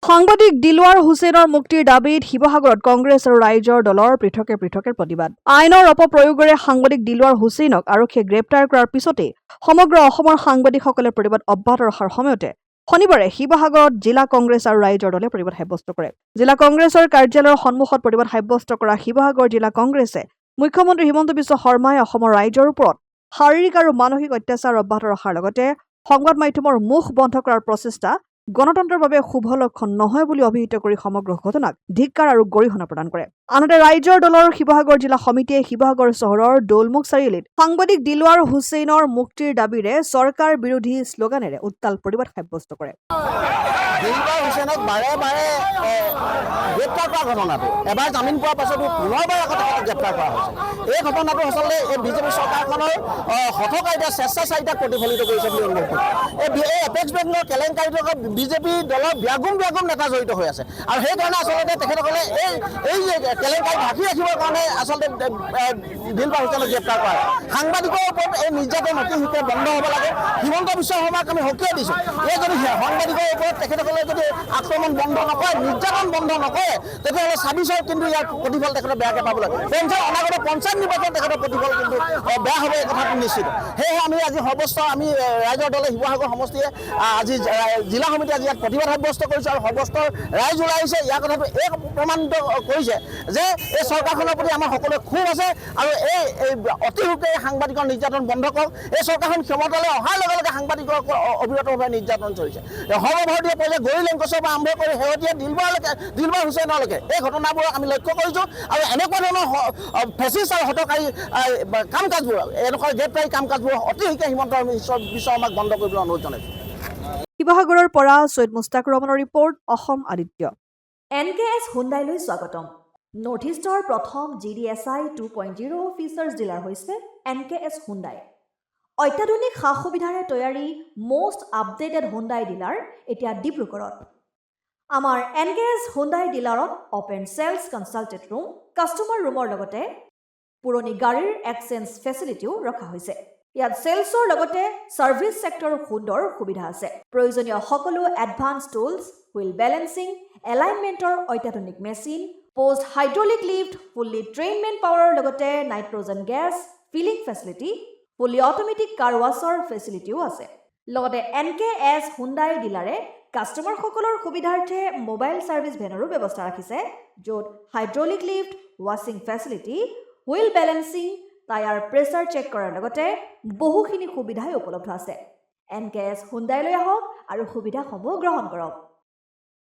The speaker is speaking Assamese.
সাংবাদিক দিলৱাৰ হুছেইনৰ মুক্তিৰ দাবীত শিৱসাগৰত কংগ্ৰেছ আৰু ৰাইজৰ দলৰ পৃথকে পৃথকে প্ৰতিবাদ। আইনৰ অপপ্ৰয়োগেৰে সাংবাদিক দিলৱাৰ হুছেইনক আৰক্ষীয়ে গ্ৰেপ্তাৰ কৰাৰ পিছতেই সমগ্ৰ অসমৰ সাংবাদিকসকলে প্ৰতিবাদ অব্যাহত ৰখাৰ সময়তে শনিবাৰে শিৱসাগৰত জিলা কংগ্ৰেছ আৰু ৰাইজৰ দলে প্ৰতিবাদ সাব্যস্ত কৰে। জিলা কংগ্ৰেছৰ কাৰ্যালয়ৰ সন্মুখত প্ৰতিবাদ সাব্যস্ত কৰা শিৱসাগৰ জিলা কংগ্ৰেছে মুখ্যমন্ত্ৰী হিমন্ত বিশ্ব শৰ্মাই অসমৰ ৰাইজৰ ওপৰত শাৰীৰিক আৰু মানসিক অত্যাচাৰ অব্যাহত ৰখাৰ লগতে সংবাদ মাধ্যমৰ মুখ বন্ধ কৰাৰ প্ৰচেষ্টা গণতন্ত্ৰৰ বাবে শুভ লক্ষণ নহয় বুলি অভিহিত কৰি সমগ্ৰ ঘটনাক ধিক্কাৰ আৰু গৰিহণা প্ৰদান কৰে। আনহাতে ৰাইজৰ দলৰ শিৱসাগৰ জিলা সমিতিয়ে শিৱসাগৰ চহৰৰ দৌলমুখ চাৰিআলিত সাংবাদিক দিলৱাৰ হুছেইনৰ মুক্তিৰ দাবীৰে চৰকাৰ বিৰোধী শ্লোগানেৰে উত্তাল প্ৰতিবাদ সাব্যস্ত কৰে। দিলৱাৰ হুছেইনক বাৰে বাৰে গ্ৰেপ্তাৰ কৰা ঘটনাটো এবাৰ জামিন পোৱাৰ পাছতো পুনৰবাৰ আকৌ গ্ৰেপ্তাৰ কৰা হৈছে। এই ঘটনাটো আচলতে এই বিজেপি চৰকাৰখনৰ হঠকাৰিতা স্বেচ্ছাচাৰিতাক প্ৰতিফলিত কৰিছে বুলি অনুভৱ কৰোঁ। এই এপেক্স বেংকৰ কেলেংকাৰীৰ লগত বিজেপি দলৰ ব্যাগুম নেতা জড়িত হৈ আছে আৰু সেইকাৰণে আচলতে তেখেতসকলে এই কেলেংকাৰী ঢাকি ৰাখিবৰ কাৰণে আচলতে দিলৱাৰ হুছেইনক গ্ৰেপ্তাৰ কৰা। সাংবাদিকৰ ওপৰত এই নিৰ্যাতন অতি শীঘ্ৰে বন্ধ হ'ব লাগে। হিমন্ত বিশ্ব শৰ্মাক আমি সকীয়াই দিছোঁ। এই যদি সাংবাদিকৰ ওপৰত তেখেতসকলে যদি আক্ৰমণ বন্ধ নকৰে, নিৰ্যাতন বন্ধ নকৰে, তেতিয়াহ'লে ২৬ কিন্তু ইয়াৰ প্ৰতিফল তেখেতে বেয়াকৈ পাবলৈ অনাগত পঞ্চায়ত নিৰ্বাচন তেখেতৰ প্ৰতিফল কিন্তু বেয়া হ'ব, এই কথাটো নিশ্চিত। সেয়েহে আমি আজি আমি ৰাইজৰ দলে শিৱসাগৰ সমষ্টিয়ে আজি জিলা সমিতি আজি ইয়াত প্ৰতিবাদ সাব্যস্ত কৰিছোঁ আৰু সৰ্বস্তৰ ৰাইজ ওলাই আহিছে। ইয়াৰ কথাটো এই প্ৰমাণিত কৰিছে যে এই চৰকাৰখনৰ প্ৰতি আমাৰ সকলোৱে ক্ষোভ আছে আৰু এই অতি শীঘ্ৰে সাংবাদিকৰ নিৰ্যাতন বন্ধ কৰক। এই চৰকাৰখন ক্ষমতালৈ অহাৰ লগে লগে সাংবাদিকৰ অবিৰতভাৱে নিৰ্যাতন চলিছে। সৰ্বভাৰতীয় পৰ্যায়ত গৌৰী লেংকছৰ পৰা আৰম্ভ কৰি শেহতীয়া দিলৱাৰ হুছেইনলৈকে এই ঘটনাবোৰক আমি লক্ষ্য কৰিছোঁ আৰু এনেকুৱা ধৰণৰ ফেচিষ্ট আৰু হঠকাৰী কাম কাজবোৰ, এনেকুৱা গ্ৰেপ্তাৰী কাম কাজবোৰ অতি শীঘ্ৰে হিমন্ত বিশ্ব শৰ্মাক বন্ধ কৰিবলৈ অনুৰোধ জনাইছোঁ। শিৱসাগৰৰ পৰা সৈয়দ মুস্তাক ৰহমানৰ ৰিপৰ্ট, অসম আদিত্য। NKS হুণ্ডাইলৈ স্বাগতম। নৰ্থ ইষ্টৰ প্ৰথম GDSI 2.0 ফিচাৰ্ছ ডিলাৰ হৈছে NKS হুণ্ডাই। অত্যাধুনিক সা সুবিধাৰে তৈয়াৰী মষ্ট আপডেটেড হুণ্ডাই ডিলাৰ এতিয়া ডিব্ৰুগড়ত। আমাৰ NKS হুণ্ডাই ডিলাৰত open sales consulted room, customer ৰুমৰ লগতে পুৰণি গাড়ীৰ এক্সচেঞ্জ ফেচিলিটিও ৰখা হৈছে। ইয়াত চেলছৰ লগতে ছাৰ্ভিচ ছেক্টৰৰ সুন্দৰ সুবিধা আছে। প্ৰয়োজনীয় সকলো এডভান্স টুলছ, হুইল বেলেন্সিং, এলাইনমেণ্টৰ অত্যাধুনিক machine, post hydraulic lift, fully train মেন পাৱাৰৰ লগতে nitrogen gas filling facility, fully automatic car ৱাছৰ ফেচিলিটিও আছে। লগতে NKS হুণ্ডাই ডিলাৰে কাষ্টমাৰসকলৰ সুবিধাৰ্থে মোবাইল ছাৰ্ভিচ ভেনৰো ব্যৱস্থা ৰাখিছে, য'ত হাইড্ৰলিক লিফ্ট, ৱাছিং facility, wheel balancing, tyre pressure check কৰাৰ লগতে বহুখিনি সুবিধাই উপলব্ধ আছে। NKS হুণ্ডাইলৈ আহক আৰু সুবিধাসমূহ গ্ৰহণ কৰক।